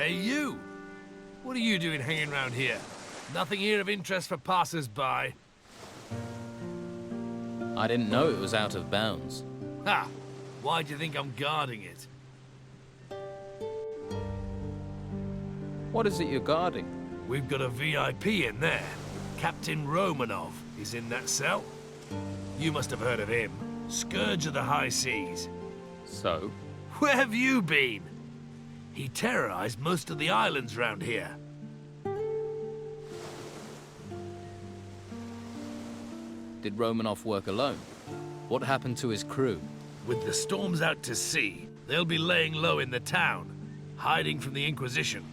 Hey, you! What are you doing hanging around here? Nothing here of interest for passers-by. I didn't know it was out of bounds. Ha! Why do you think I'm guarding it? What is it you're guarding? We've got a VIP in there. Captain Romanov is in that cell. You must have heard of him. Scourge of the high seas. So? Where have you been? He terrorized most of the islands round here. Did Romanov work alone? What happened to his crew? With the storms out to sea, they'll be laying low in the town, hiding from the Inquisition.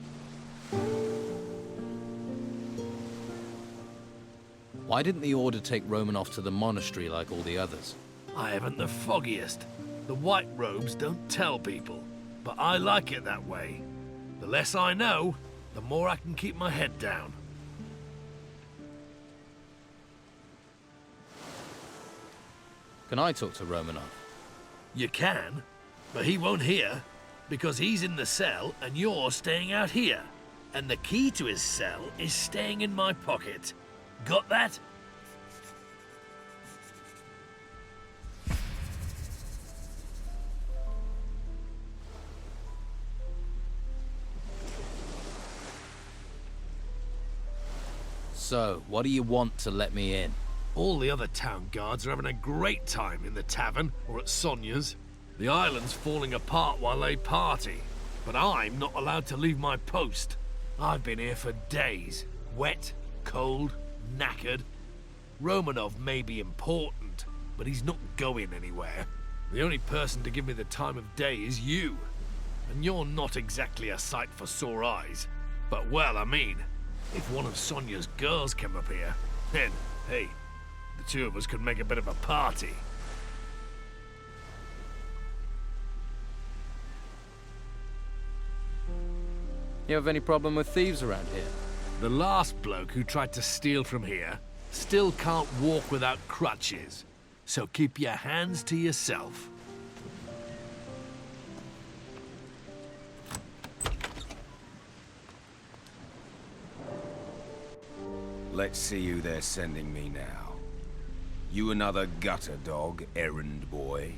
Why didn't the Order take Romanov to the monastery like all the others? I haven't the foggiest. The white robes don't tell people, but I like it that way. The less I know, the more I can keep my head down. Can I talk to Romanov? You can, but he won't hear, because he's in the cell and you're staying out here. And the key to his cell is staying in my pocket. Got that? So, what do you want to let me in? All the other town guards are having a great time in the tavern or at Sonia's. The island's falling apart while they party, but I'm not allowed to leave my post. I've been here for days, wet, cold, knackered. Romanov may be important, but he's not going anywhere. The only person to give me the time of day is you. And you're not exactly a sight for sore eyes. But well, I mean, if one of Sonia's girls came up here, then, hey, the two of us could make a bit of a party. You have any problem with thieves around here? The last bloke who tried to steal from here still can't walk without crutches. So keep your hands to yourself. Let's see who they're sending me now. You another gutter dog, errand boy?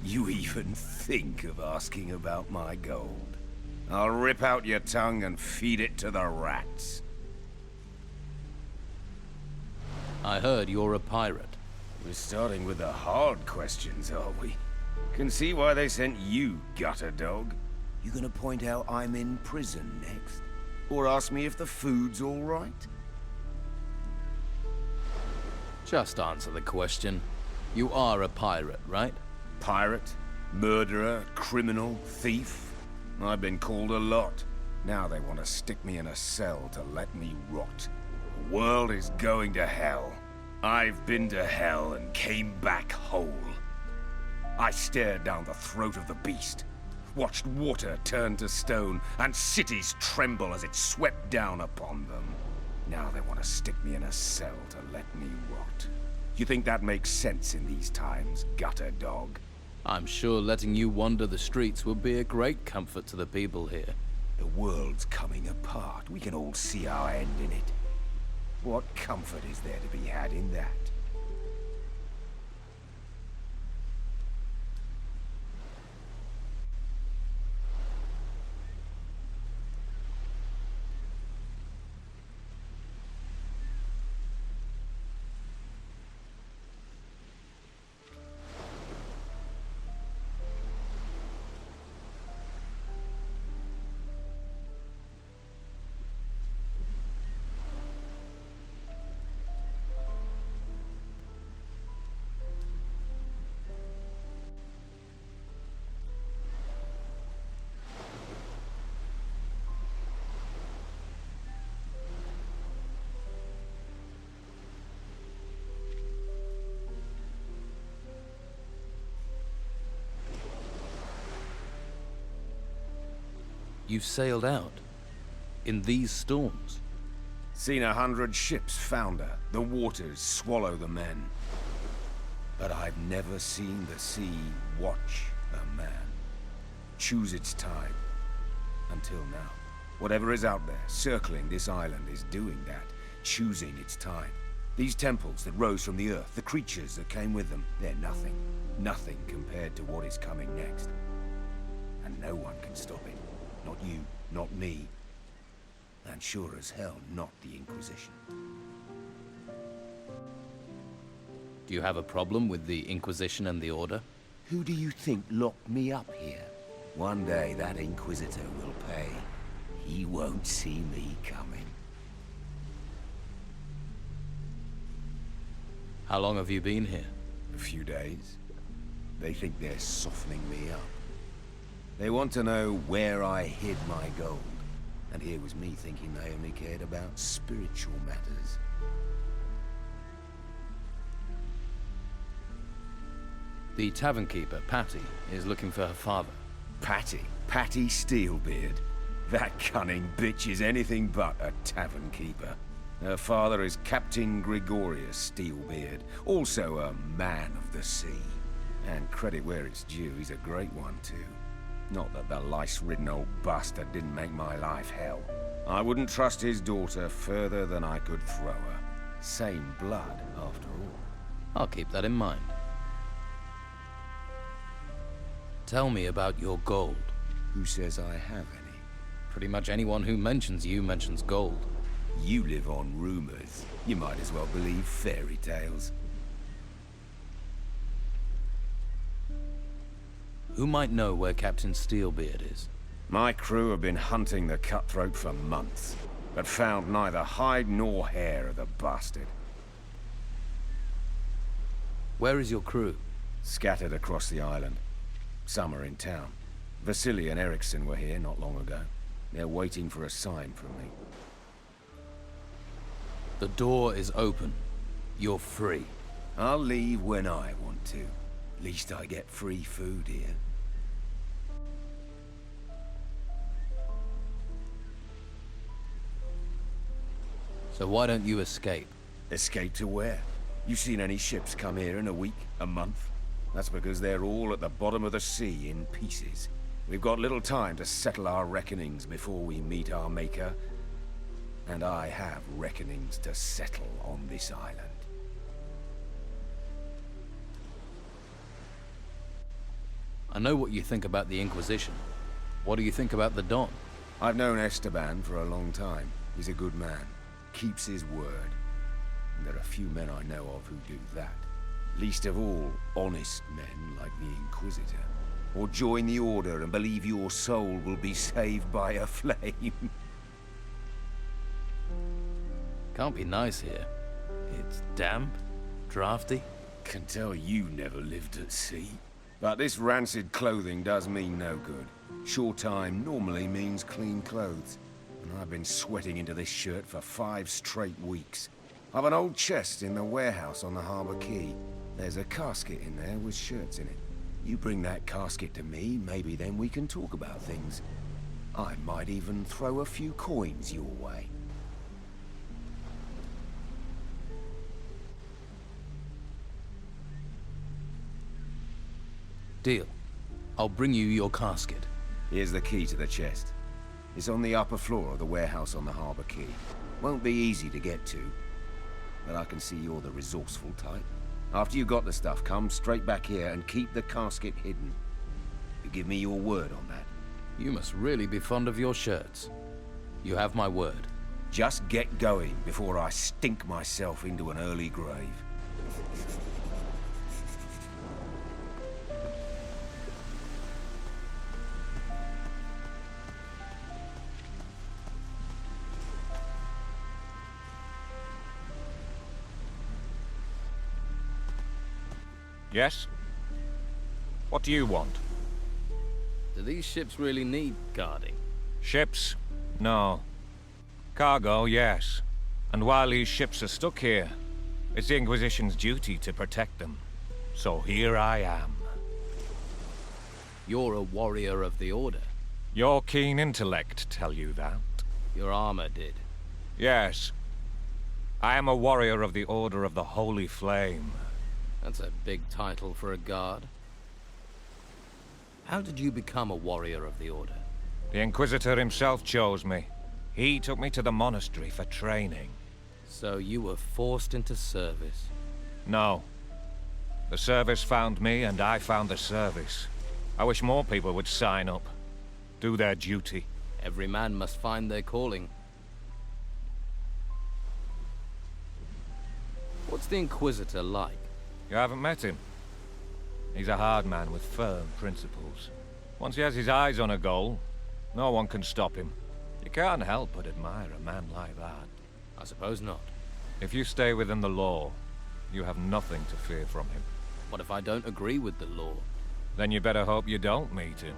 You even think of asking about my gold? I'll rip out your tongue and feed it to the rats. I heard you're a pirate. We're starting with the hard questions, are we? Can see why they sent you, gutter dog. You gonna point out I'm in prison next? Or ask me if the food's all right? Just answer the question. You are a pirate, right? Pirate, murderer, criminal, thief. I've been called a lot. Now they want to stick me in a cell to let me rot. The world is going to hell. I've been to hell and came back whole. I stared down the throat of the beast, watched water turn to stone, and cities tremble as it swept down upon them. Now they want to stick me in a cell to let me rot. You think that makes sense in these times, gutter dog? I'm sure letting you wander the streets would be a great comfort to the people here. The world's coming apart. We can all see our end in it. What comfort is there to be had in that? You've sailed out. In these storms. Seen 100 ships founder, the waters swallow the men. But I've never seen the sea watch a man. Choose its time. Until now. Whatever is out there, circling this island, is doing that, choosing its time. These temples that rose from the earth, the creatures that came with them, they're nothing. Nothing compared to what is coming next. And no one can stop it. Not you, not me. And sure as hell, not the Inquisition. Do you have a problem with the Inquisition and the Order? Who do you think locked me up here? One day that Inquisitor will pay. He won't see me coming. How long have you been here? A few days. They think they're softening me up. They want to know where I hid my gold. And here was me thinking they only cared about spiritual matters. The tavern keeper, Patty, is looking for her father. Patty? Patty Steelbeard? That cunning bitch is anything but a tavern keeper. Her father is Captain Gregorius Steelbeard, also a man of the sea. And credit where it's due, he's a great one too. Not that the lice-ridden old bastard didn't make my life hell. I wouldn't trust his daughter further than I could throw her. Same blood, after all. I'll keep that in mind. Tell me about your gold. Who says I have any? Pretty much anyone who mentions you mentions gold. You live on rumors. You might as well believe fairy tales. Who might know where Captain Steelbeard is? My crew have been hunting the cutthroat for months, but found neither hide nor hair of the bastard. Where is your crew? Scattered across the island. Some are in town. Vasily and Erickson were here not long ago. They're waiting for a sign from me. The door is open. You're free. I'll leave when I want to. At least I get free food here. So why don't you escape? Escape to where? You seen any ships come here in a week, a month? That's because they're all at the bottom of the sea in pieces. We've got little time to settle our reckonings before we meet our maker. And I have reckonings to settle on this island. I know what you think about the Inquisition. What do you think about the Don? I've known Esteban for a long time. He's a good man. Keeps his word. And there are few men I know of who do that. Least of all, honest men like the Inquisitor. Or join the Order and believe your soul will be saved by a flame. Can't be nice here. It's damp, drafty. Can tell you never lived at sea. But this rancid clothing does me no good. Short time normally means clean clothes. And I've been sweating into this shirt for 5 straight weeks. I've an old chest in the warehouse on the Harbor Quay. There's a casket in there with shirts in it. You bring that casket to me, maybe then we can talk about things. I might even throw a few coins your way. Deal. I'll bring you your casket. Here's the key to the chest. It's on the upper floor of the warehouse on the Harbor Quay. Won't be easy to get to, but I can see you're the resourceful type. After you got the stuff, come straight back here and keep the casket hidden. You give me your word on that. You must really be fond of your shirts. You have my word. Just get going before I stink myself into an early grave. Yes? What do you want? Do these ships really need guarding? Ships? No. Cargo, yes. And while these ships are stuck here, it's the Inquisition's duty to protect them. So here I am. You're a warrior of the Order. Your keen intellect tell you that? Your armor did. Yes. I am a warrior of the Order of the Holy Flame. That's a big title for a guard. How did you become a warrior of the Order? The Inquisitor himself chose me. He took me to the monastery for training. So you were forced into service. No. The service found me, and I found the service. I wish more people would sign up. Do their duty. Every man must find their calling. What's the Inquisitor like? You haven't met him? He's a hard man with firm principles. Once he has his eyes on a goal, no one can stop him. You can't help but admire a man like that. I suppose not. If you stay within the law, you have nothing to fear from him. What if I don't agree with the law? Then you better hope you don't meet him.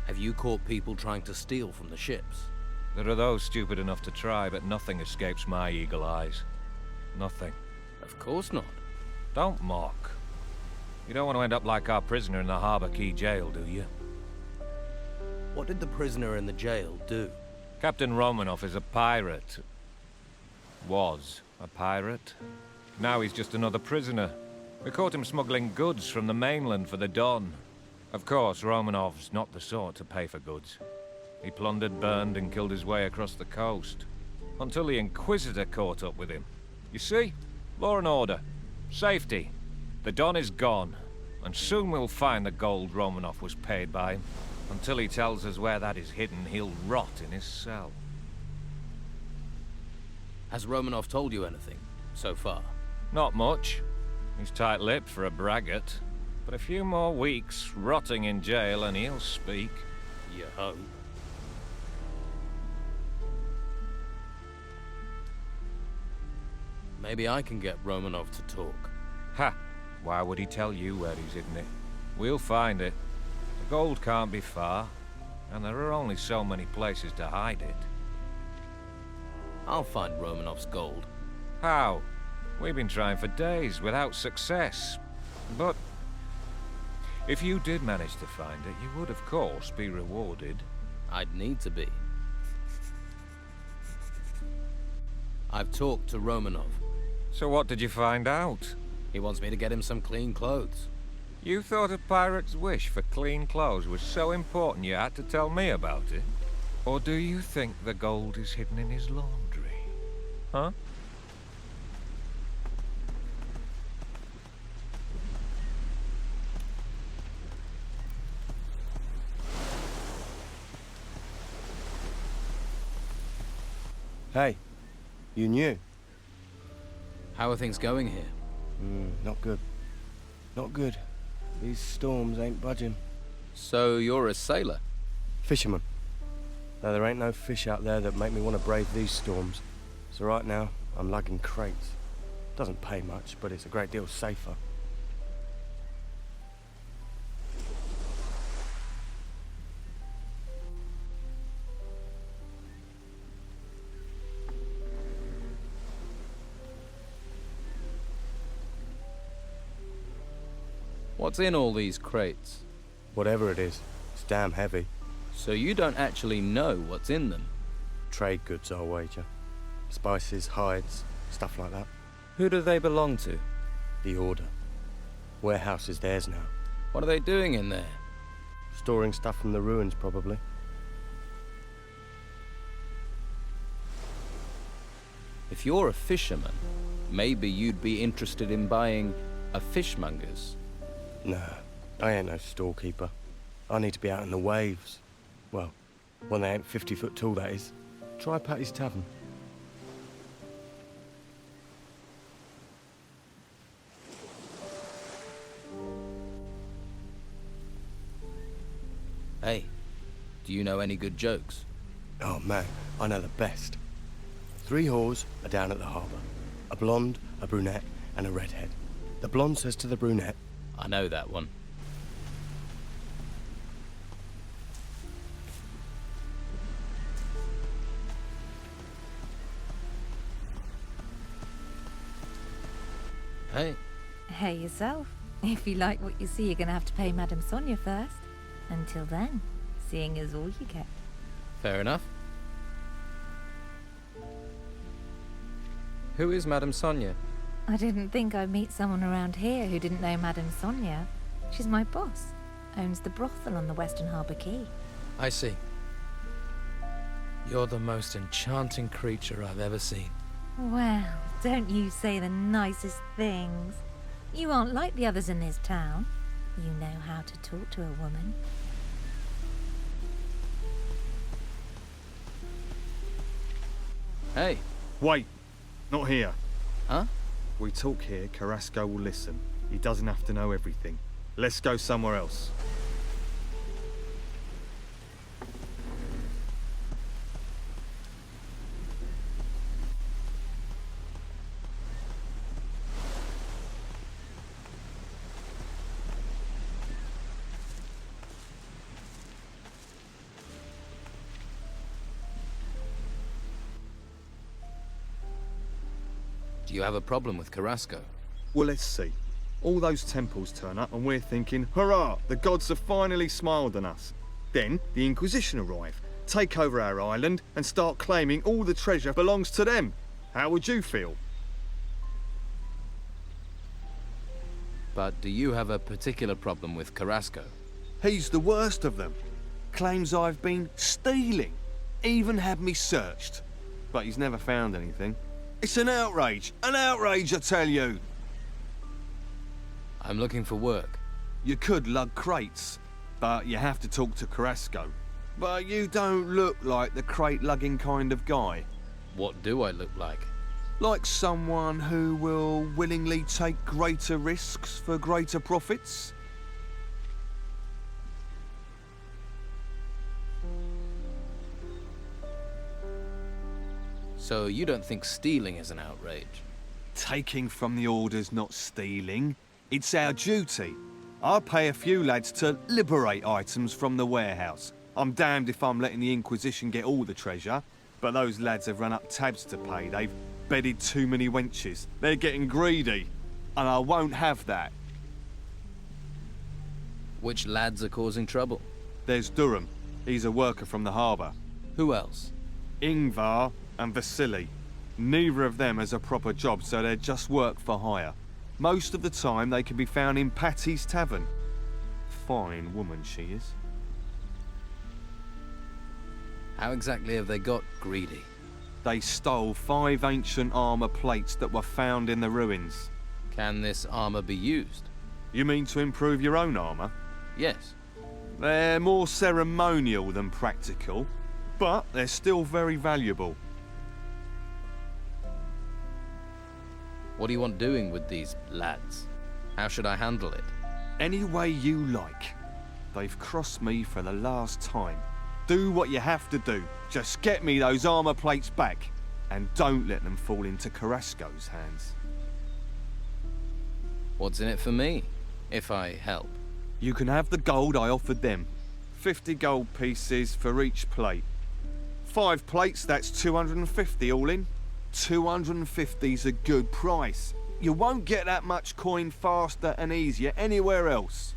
Have you caught people trying to steal from the ships? There are those stupid enough to try, but nothing escapes my eagle eyes. Nothing. Of course not. Don't mock. You don't want to end up like our prisoner in the Harbor Key jail, do you? What did the prisoner in the jail do? Captain Romanov is a pirate. Was a pirate. Now he's just another prisoner. We caught him smuggling goods from the mainland for the Don. Of course, Romanov's not the sort to pay for goods. He plundered, burned, and killed his way across the coast. Until the Inquisitor caught up with him. You see? Law and order. Safety. The Don is gone. And soon we'll find the gold Romanov was paid by him. Until he tells us where that is hidden, he'll rot in his cell. Has Romanov told you anything, so far? Not much. He's tight-lipped for a braggart. But a few more weeks rotting in jail and he'll speak. You hope. Maybe I can get Romanov to talk. Ha! Why would he tell you where he's hidden it? We'll find it. The gold can't be far, and there are only so many places to hide it. I'll find Romanov's gold. How? We've been trying for days without success. But if you did manage to find it, you would, of course, be rewarded. I'd need to be. I've talked to Romanov. So what did you find out? He wants me to get him some clean clothes. You thought a pirate's wish for clean clothes was so important you had to tell me about it? Or do you think the gold is hidden in his laundry? Huh? Hey, you knew? How are things going here? Not good. Not good. These storms ain't budging. So you're a sailor? Fisherman. Though there ain't no fish out there that make me want to brave these storms. So right now, I'm lugging crates. Doesn't pay much, but it's a great deal safer. What's in all these crates? Whatever it is, it's damn heavy. So you don't actually know what's in them? Trade goods, I'll wager. Spices, hides, stuff like that. Who do they belong to? The Order. Warehouse is theirs now. What are they doing in there? Storing stuff from the ruins, probably. If you're a fisherman, maybe you'd be interested in buying a fishmonger's. Nah, I ain't no storekeeper. I need to be out in the waves. Well, when they ain't 50 foot tall, that is. Try Patty's Tavern. Hey, do you know any good jokes? Oh man, I know the best. 3 whores are down at the harbour. A blonde, a brunette, and a redhead. The blonde says to the brunette, I know that one. Hey, Hey yourself. If you like what you see, you're gonna have to pay Madame Sonia first. Until then, seeing is all you get. fair enough. Who is Madame Sonia? I didn't think I'd meet someone around here who didn't know Madame Sonia. She's my boss. Owns the brothel on the Western Harbour Quay. I see. You're the most enchanting creature I've ever seen. Well, don't you say the nicest things. You aren't like the others in this town. You know how to talk to a woman. Hey, Wait, not here. huh? We talk here, Carrasco will listen. He doesn't have to know everything. Let's go somewhere else. Do you have a problem with Carrasco? Well, let's see. All those temples turn up and we're thinking, hurrah, the gods have finally smiled on us. Then the Inquisition arrive, take over our island and start claiming all the treasure belongs to them. How would you feel? But do you have a particular problem with Carrasco? He's the worst of them. Claims I've been stealing. Even had me searched. But he's never found anything. It's an outrage! An outrage, I tell you! I'm looking for work. You could lug crates, but you have to talk to Carrasco. But you don't look like the crate-lugging kind of guy. What do I look like? Like someone who will willingly take greater risks for greater profits? So you don't think stealing is an outrage? Taking from the orders, not stealing. It's our duty. I pay a few lads to liberate items from the warehouse. I'm damned if I'm letting the Inquisition get all the treasure. But those lads have run up tabs to pay. They've bedded too many wenches. They're getting greedy. And I won't have that. Which lads are causing trouble? There's Durham. He's a worker from the harbour. Who else? Ingvar and Vasily. Neither of them has a proper job, so they're just work for hire. Most of the time they can be found in Patty's Tavern. Fine woman she is. How exactly have they got greedy? They stole 5 ancient armour plates that were found in the ruins. Can this armor be used? You mean to improve your own armour? Yes. They're more ceremonial than practical, but they're still very valuable. What do you want doing with these lads? How should I handle it? Any way you like. They've crossed me for the last time. Do what you have to do. Just get me those armour plates back. And don't let them fall into Carrasco's hands. What's in it for me, if I help? You can have the gold I offered them. 50 gold pieces for each plate. 5 plates, that's 250 all in. 250's a good price. You won't get that much coin faster and easier anywhere else.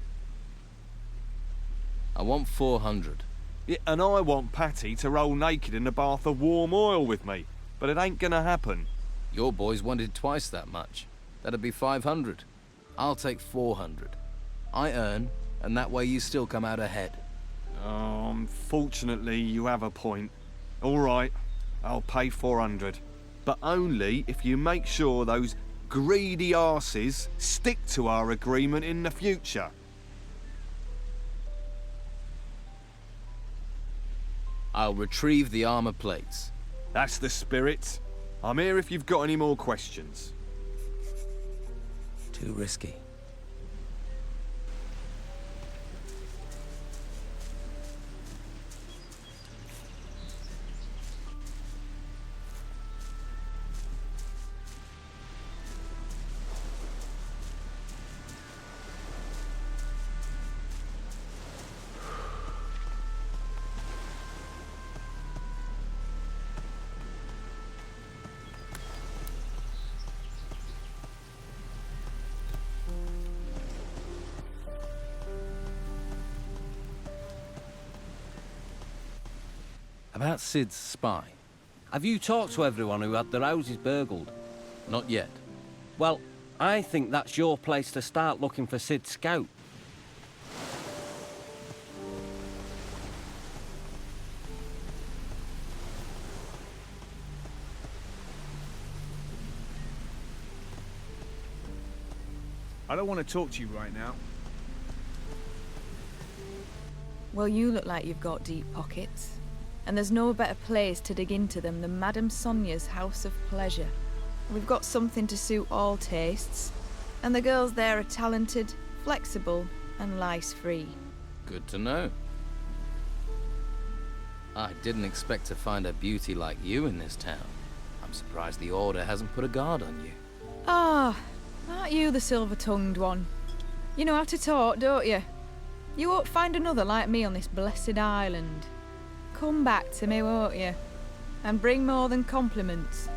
I want 400. Yeah, and I want Patty to roll naked in a bath of warm oil with me. But it ain't gonna happen. Your boys wanted twice that much. That'd be 500. I'll take 400. I earn, and that way you still come out ahead. Unfortunately, you have a point. All right, I'll pay 400. But only if you make sure those greedy arses stick to our agreement in the future. I'll retrieve the armor plates. That's the spirit. I'm here if you've got any more questions. Too risky. About Sid's spy. Have you talked to everyone who had their houses burgled? Not yet. Well, I think that's your place to start looking for Sid's scout. I don't want to talk to you right now. Well, you look like you've got deep pockets. And there's no better place to dig into them than Madame Sonia's House of Pleasure. We've got something to suit all tastes. And the girls there are talented, flexible, and lice-free. Good to know. I didn't expect to find a beauty like you in this town. I'm surprised the Order hasn't put a guard on you. Ah, aren't you the silver-tongued one? You know how to talk, don't you? You won't find another like me on this blessed island. Come back to me, won't you? And bring more than compliments.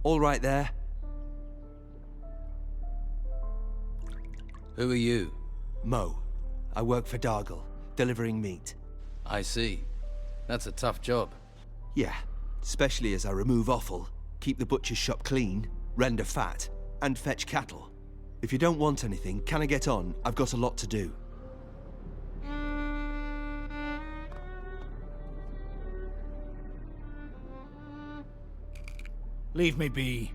All right there. Who are you? Mo. I work for Dargle, delivering meat. I see. That's a tough job. Yeah, especially as I remove offal, keep the butcher's shop clean, render fat, and fetch cattle. If you don't want anything, can I get on? I've got a lot to do. Leave me be.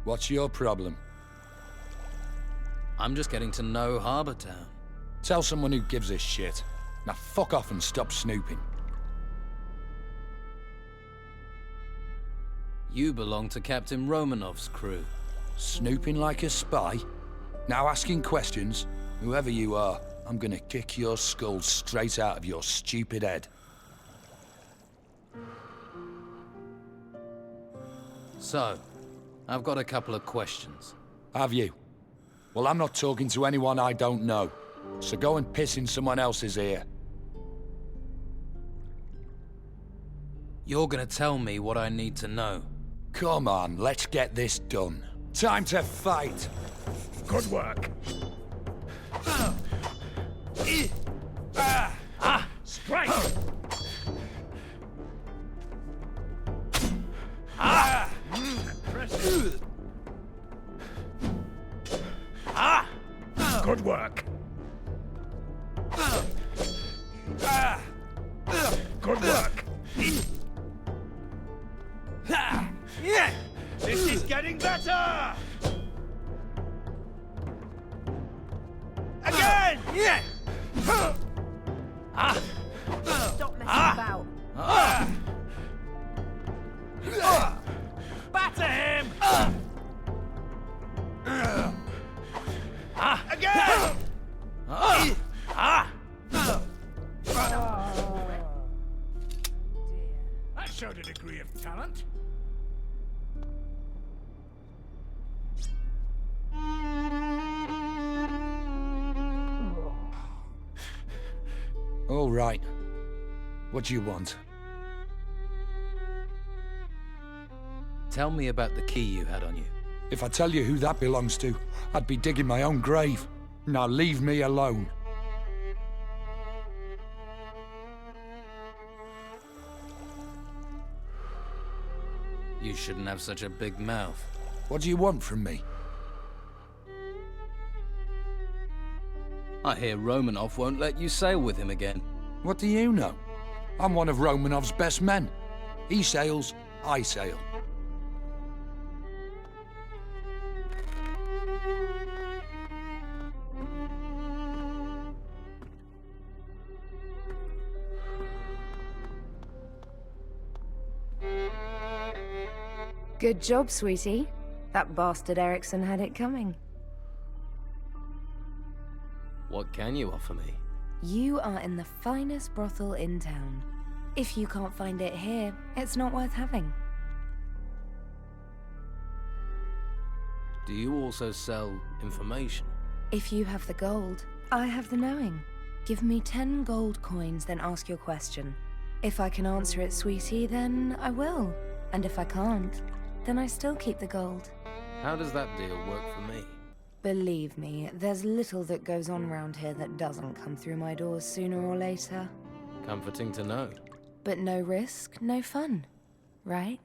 What's your problem? I'm just getting to know Harbour Town. Tell someone who gives a shit. Now fuck off and stop snooping. You belong to Captain Romanov's crew. Snooping like a spy? Now asking questions? Whoever you are, I'm gonna kick your skull straight out of your stupid head. So, I've got a couple of questions. Have you? Well, I'm not talking to anyone I don't know. So go and piss in someone else's ear. You're gonna tell me what I need to know. Come on, let's get this done. Time to fight! Good work. Strike! Good work. Good work. This is getting better! Again! Stop messing about. Batter him! Again! That showed a degree of talent. All right. What do you want? Tell me about the key you had on you. If I tell you who that belongs to, I'd be digging my own grave. Now leave me alone. You shouldn't have such a big mouth. What do you want from me? I hear Romanov won't let you sail with him again. What do you know? I'm one of Romanov's best men. He sails, I sail. Good job, sweetie. That bastard Erickson had it coming. What can you offer me? You are in the finest brothel in town. If you can't find it here, it's not worth having. Do you also sell information? If you have the gold, I have the knowing. Give me 10 gold coins, then ask your question. If I can answer it, sweetie, then I will. And if I can't, then I still keep the gold. How does that deal work for me? Believe me, there's little that goes on round here that doesn't come through my doors sooner or later. Comforting to know. But no risk, no fun, right?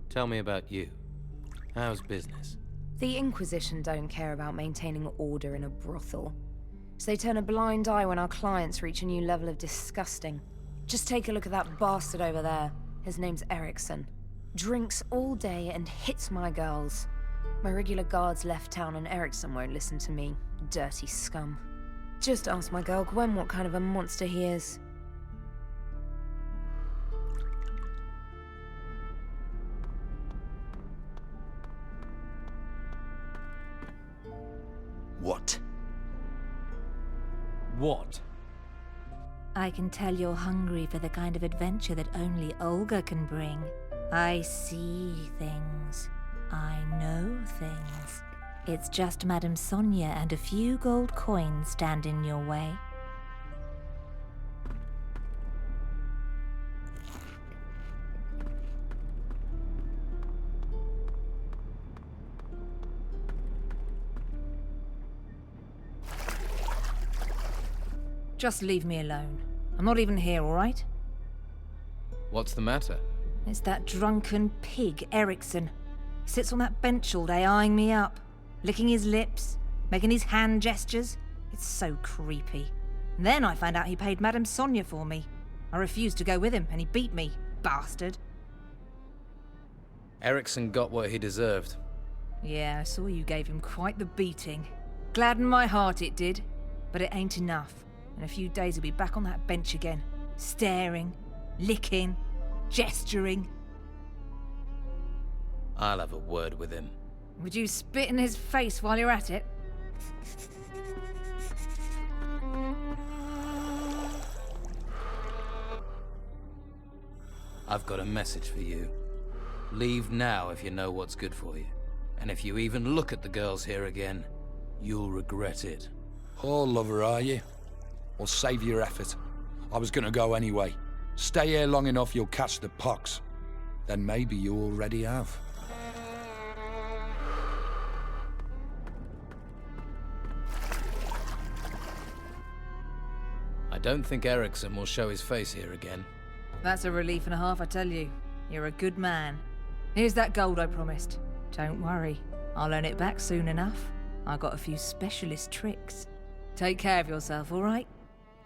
Tell me about you. How's business? The Inquisition don't care about maintaining order in a brothel. So they turn a blind eye when our clients reach a new level of disgusting. Just take a look at that bastard over there. His name's Erikson. Drinks all day and hits my girls. My regular guards left town and Erikson won't listen to me. Dirty scum. Just ask my girl Gwen what kind of a monster he is. What? What? I can tell you're hungry for the kind of adventure that only Olga can bring. I see things. I know things. It's just Madame Sonia and a few gold coins stand in your way. Just leave me alone. I'm not even here, all right? What's the matter? It's that drunken pig, Erikson. He sits on that bench all day eyeing me up, licking his lips, making his hand gestures. It's so creepy. And then I found out he paid Madame Sonia for me. I refused to go with him, and he beat me, bastard. Erikson got what he deserved. Yeah, I saw you gave him quite the beating. Gladdened my heart it did, but it ain't enough. In a few days he'll be back on that bench again, staring, licking, gesturing. I'll have a word with him. Would you spit in his face while you're at it? I've got a message for you. Leave now if you know what's good for you. And if you even look at the girls here again, you'll regret it. Oh, lover, are you? Well, save your effort. I was gonna go anyway. Stay here long enough, you'll catch the pox. Then maybe you already have. I don't think Erikson will show his face here again. That's a relief and a half, I tell you. You're a good man. Here's that gold I promised. Don't worry, I'll earn it back soon enough. I got a few specialist tricks. Take care of yourself, all right?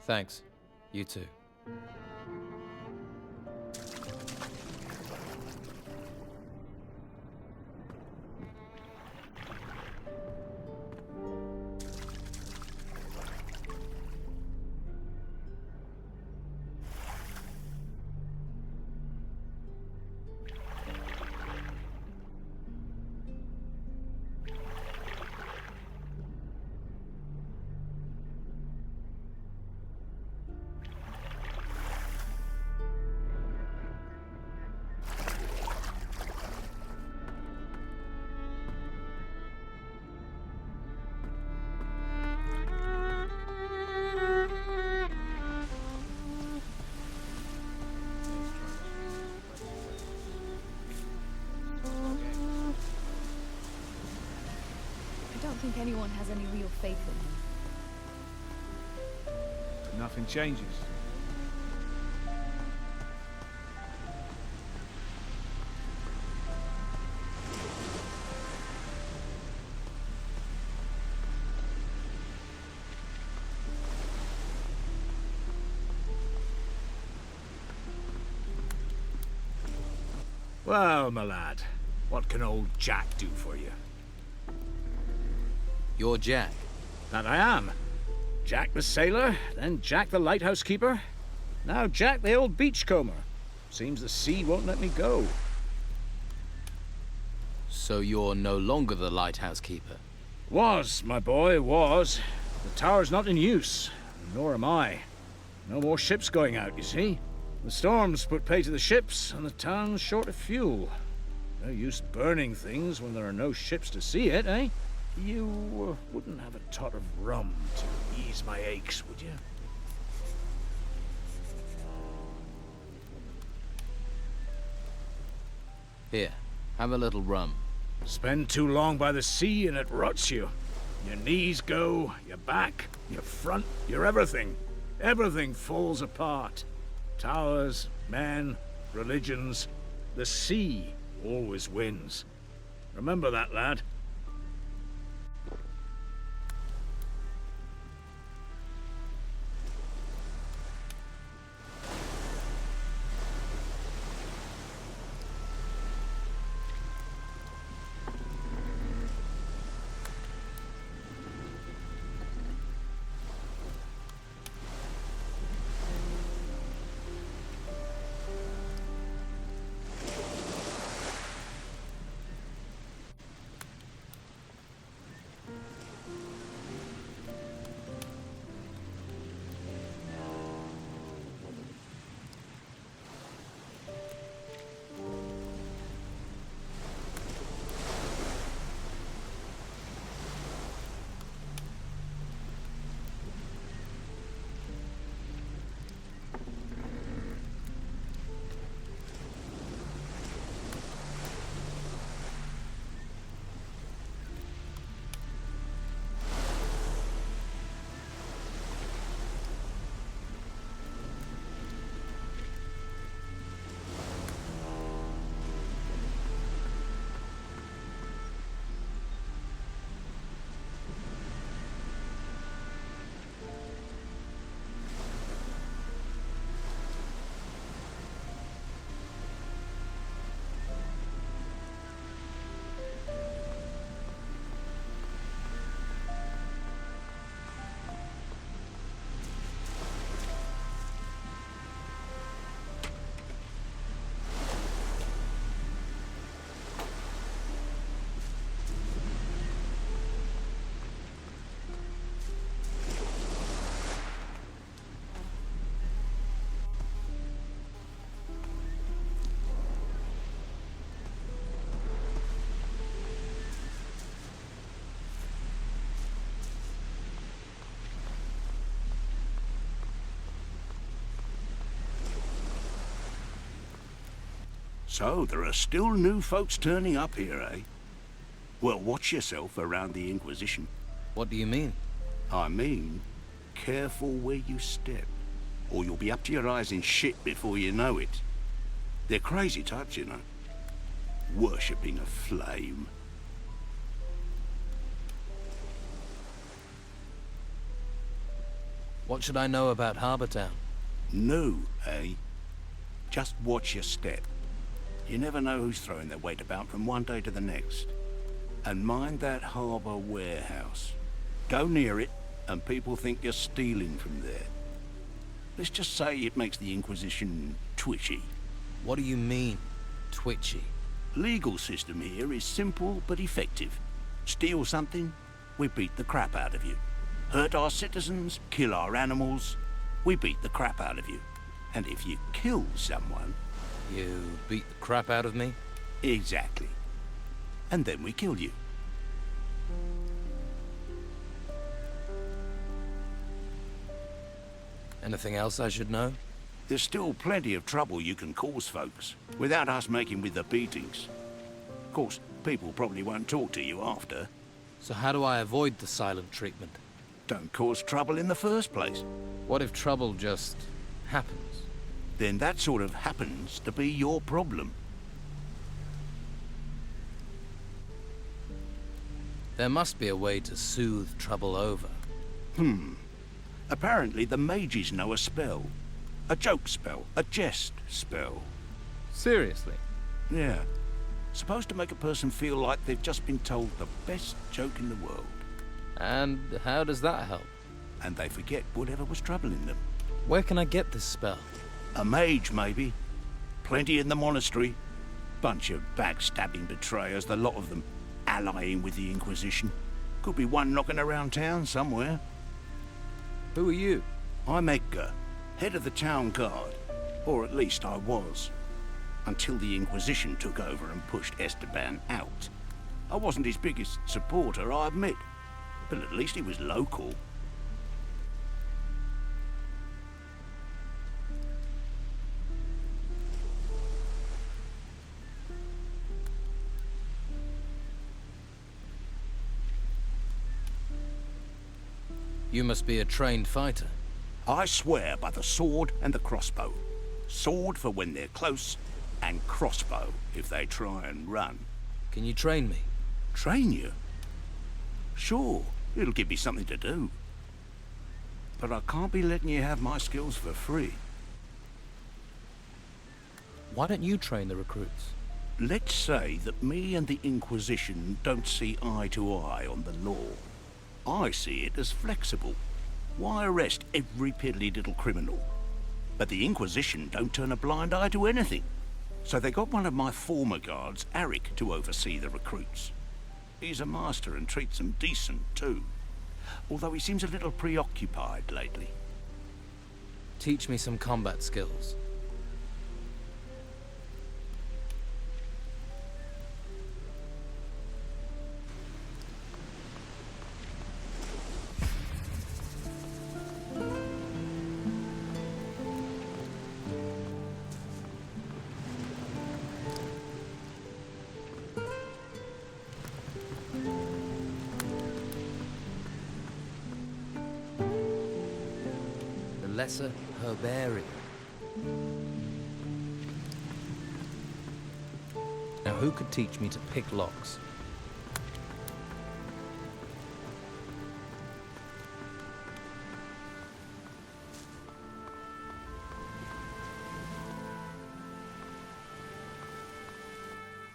Thanks. You too. I don't think anyone has any real faith in him. But nothing changes. Well, my lad, what can old Jack do for you? You're Jack. That I am. Jack the sailor, then Jack the lighthouse keeper. Now Jack the old beachcomber. Seems the sea won't let me go. So you're no longer the lighthouse keeper? Was, my boy, was. The tower's not in use, nor am I. No more ships going out, you see. The storms put pay to the ships, and the town's short of fuel. No use burning things when there are no ships to see it, eh? You wouldn't have a tot of rum to ease my aches, would you? Here, have a little rum. Spend too long by the sea and it rots you. Your knees go, your back, your front, your everything. Everything falls apart. Towers, men, religions. The sea always wins. Remember that, lad. So, there are still new folks turning up here, eh? Well, watch yourself around the Inquisition. What do you mean? I mean, careful where you step, or you'll be up to your eyes in shit before you know it. They're crazy types, you know. Worshipping a flame. What should I know about Harbour Town? No, eh? Just watch your step. You never know who's throwing their weight about from one day to the next. And mind that harbour warehouse. Go near it, and people think you're stealing from there. Let's just say it makes the Inquisition twitchy. What do you mean, twitchy? Legal system here is simple but effective. Steal something, we beat the crap out of you. Hurt our citizens, kill our animals, we beat the crap out of you. And if you kill someone... You beat the crap out of me? Exactly. And then we kill you. Anything else I should know? There's still plenty of trouble you can cause folks, without us making with the beatings. Of course, people probably won't talk to you after. So how do I avoid the silent treatment? Don't cause trouble in the first place. What if trouble just happens? Then that sort of happens to be your problem. There must be a way to soothe trouble over. Apparently the mages know a spell. A joke spell, a jest spell. Seriously? Yeah. Supposed to make a person feel like they've just been told the best joke in the world. And how does that help? And they forget whatever was troubling them. Where can I get this spell? A mage, maybe. Plenty in the monastery. Bunch of backstabbing betrayers, the lot of them allying with the Inquisition. Could be one knocking around town somewhere. Who are you? I'm Edgar, head of the town guard. Or at least I was. Until the Inquisition took over and pushed Esteban out. I wasn't his biggest supporter, I admit. But at least he was local. You must be a trained fighter. I swear by the sword and the crossbow. Sword for when they're close, and crossbow if they try and run. Can you train me? Train you? Sure, it'll give me something to do. But I can't be letting you have my skills for free. Why don't you train the recruits? Let's say that me and the Inquisition don't see eye to eye on the law. I see it as flexible. Why arrest every piddly little criminal? But the Inquisition don't turn a blind eye to anything. So they got one of my former guards, Arik, to oversee the recruits. He's a master and treats them decent, too. Although he seems a little preoccupied lately. Teach me some combat skills. Lesser Herbarium. Now, who could teach me to pick locks?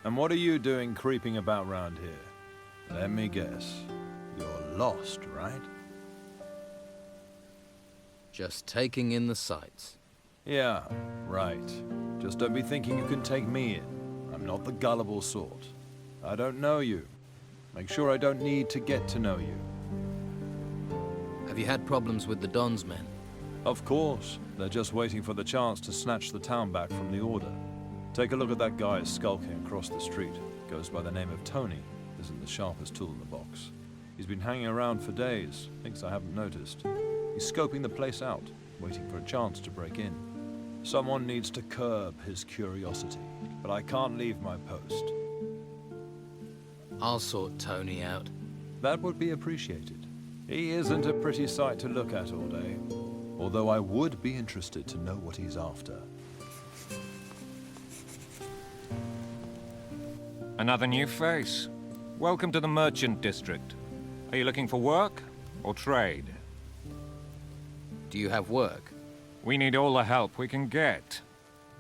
And what are you doing creeping about round here? Let me guess. You're lost, right? Just taking in the sights. Yeah, right. Just don't be thinking you can take me in. I'm not the gullible sort. I don't know you. Make sure I don't need to get to know you. Have you had problems with the Don's men? Of course. They're just waiting for the chance to snatch the town back from the Order. Take a look at that guy skulking across the street. Goes by the name of Tony. Isn't the sharpest tool in the box. He's been hanging around for days. Thinks I haven't noticed. He's scoping the place out, waiting for a chance to break in. Someone needs to curb his curiosity, but I can't leave my post. I'll sort Tony out. That would be appreciated. He isn't a pretty sight to look at all day, although I would be interested to know what he's after. Another new face. Welcome to the Merchant District. Are you looking for work or trade? Do you have work? We need all the help we can get.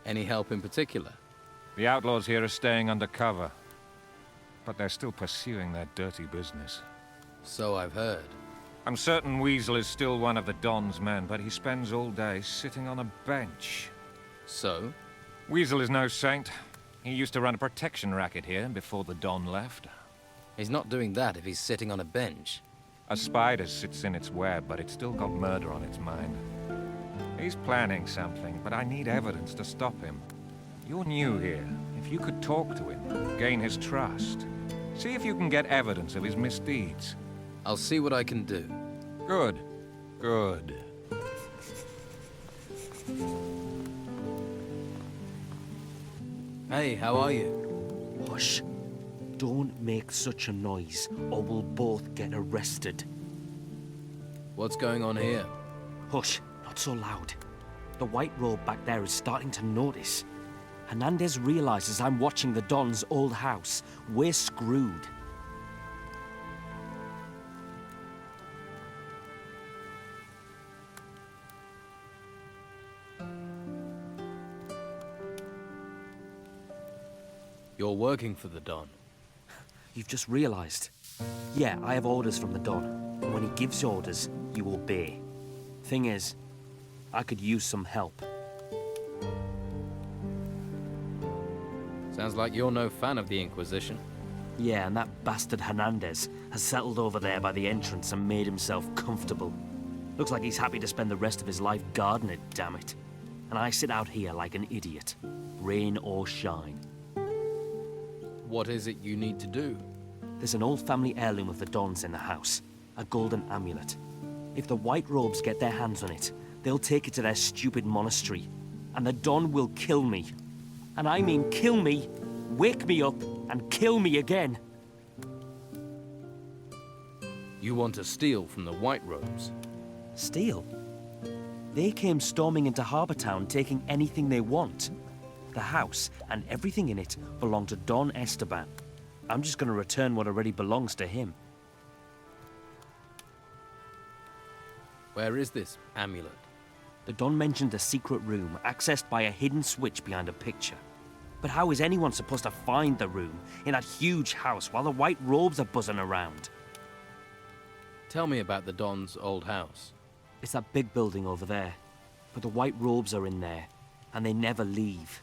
Any help in particular? The outlaws here are staying undercover, but they're still pursuing their dirty business. So I've heard. I'm certain Weasel is still one of the Don's men, but he spends all day sitting on a bench. So? Weasel is no saint. He used to run a protection racket here before the Don left. He's not doing that if he's sitting on a bench. A spider sits in its web, but it's still got murder on its mind. He's planning something, but I need evidence to stop him. You're new here. If you could talk to him, gain his trust. See if you can get evidence of his misdeeds. I'll see what I can do. Good. Good. Hey, how are you? Hush. Don't make such a noise, or we'll both get arrested. What's going on here? Hush, not so loud. The white robe back there is starting to notice. Hernandez realizes I'm watching the Don's old house. We're screwed. You're working for the Don. You've just realized. Yeah, I have orders from the Don. And when he gives orders, you obey. Thing is, I could use some help. Sounds like you're no fan of the Inquisition. Yeah, and that bastard Hernandez has settled over there by the entrance and made himself comfortable. Looks like he's happy to spend the rest of his life guarding it, damn it. And I sit out here like an idiot, rain or shine. What is it you need to do? There's an old family heirloom of the Dons in the house, a golden amulet. If the White Robes get their hands on it, they'll take it to their stupid monastery, and the Don will kill me. And I mean kill me, wake me up, and kill me again. You want to steal from the White Robes? Steal? They came storming into Harbour Town taking anything they want. The house and everything in it belong to Don Esteban. I'm just going to return what already belongs to him. Where is this amulet? The Don mentioned a secret room accessed by a hidden switch behind a picture. But how is anyone supposed to find the room in that huge house while the White Robes are buzzing around? Tell me about the Don's old house. It's that big building over there. But the White Robes are in there, and they never leave.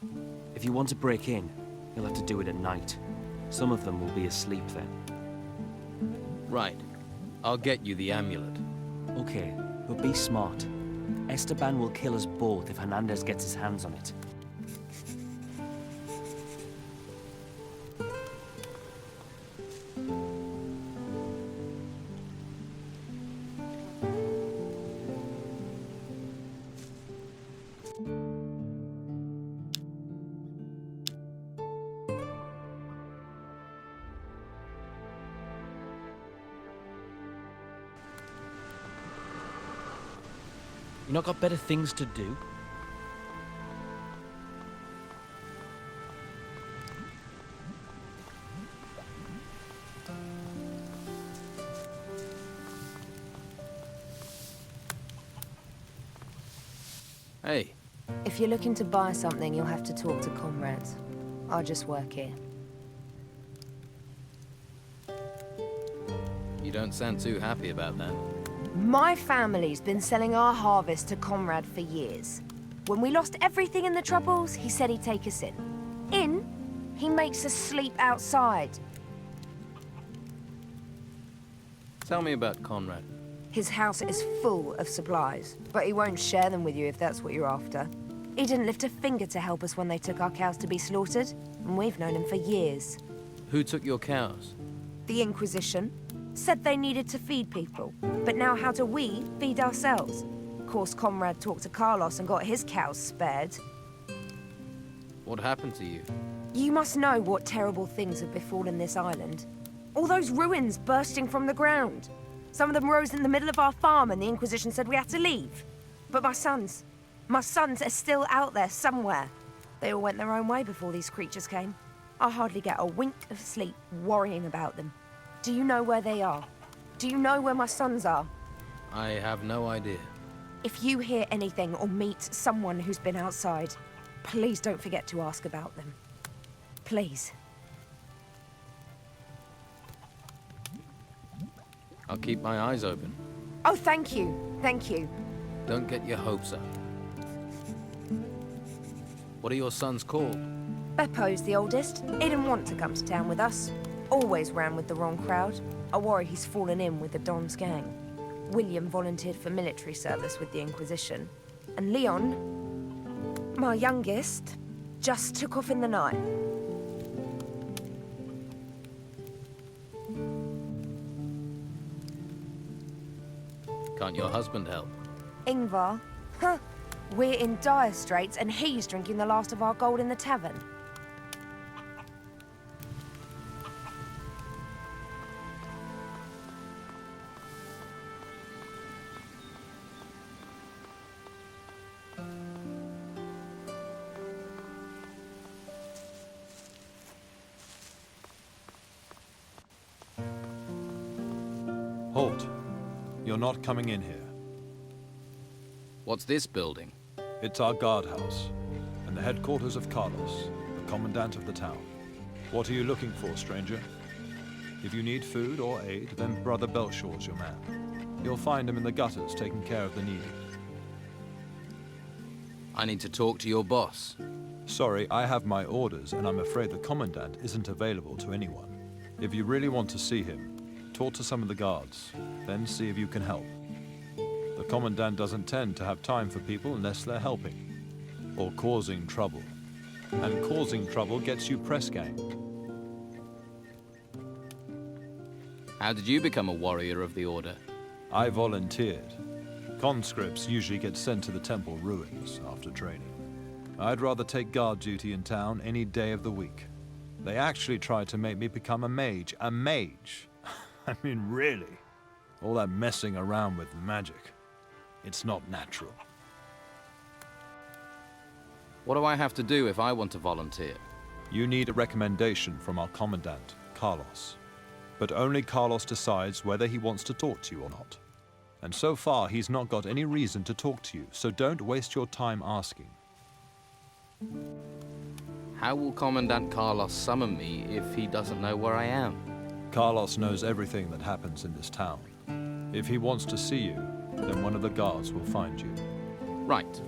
If you want to break in, you'll have to do it at night. Some of them will be asleep then. Right. I'll get you the amulet. Okay, but be smart. Esteban will kill us both if Hernandez gets his hands on it. You not got better things to do? Hey. If you're looking to buy something, you'll have to talk to comrades. I'll just work here. You don't sound too happy about that. My family's been selling our harvest to Conrad for years. When we lost everything in the Troubles, he said he'd take us in. In? He makes us sleep outside. Tell me about Conrad. His house is full of supplies, but he won't share them with you if that's what you're after. He didn't lift a finger to help us when they took our cows to be slaughtered, and we've known him for years. Who took your cows? The Inquisition. Said they needed to feed people, but now how do we feed ourselves? Of course, Conrad talked to Carlos and got his cows spared. What happened to you? You must know what terrible things have befallen this island. All those ruins bursting from the ground. Some of them rose in the middle of our farm and the Inquisition said we had to leave. But my sons are still out there somewhere. They all went their own way before these creatures came. I hardly get a wink of sleep worrying about them. Do you know where they are? Do you know where my sons are? I have no idea. If you hear anything or meet someone who's been outside, please don't forget to ask about them. Please. I'll keep my eyes open. Oh, thank you. Thank you. Don't get your hopes up. What are your sons called? Beppo's the oldest. He didn't want to come to town with us. Always ran with the wrong crowd. I worry he's fallen in with the Don's gang. William volunteered for military service with the Inquisition. And Leon, my youngest, just took off in the night. Can't your husband help? Ingvar? Huh. We're in dire straits and he's drinking the last of our gold in the tavern. Halt. You're not coming in here. What's this building? It's our guardhouse, and the headquarters of Carlos, the commandant of the town. What are you looking for, stranger? If you need food or aid, then Brother Belshaw's your man. You'll find him in the gutters taking care of the needy. I need to talk to your boss. Sorry, I have my orders, and I'm afraid the Commandant isn't available to anyone. If you really want to see him, talk to some of the guards, then see if you can help. The Commandant doesn't tend to have time for people unless they're helping, or causing trouble. And causing trouble gets you press gang. How did you become a warrior of the Order? I volunteered. Conscripts usually get sent to the temple ruins after training. I'd rather take guard duty in town any day of the week. They actually tried to make me become a mage. A mage? I mean, really? All that messing around with magic. It's not natural. What do I have to do if I want to volunteer? You need a recommendation from our Commandant, Carlos. But only Carlos decides whether he wants to talk to you or not. And so far, he's not got any reason to talk to you, so don't waste your time asking. How will Commandant Carlos summon me if he doesn't know where I am? Carlos knows everything that happens in this town. If he wants to see you, then one of the guards will find you. Right.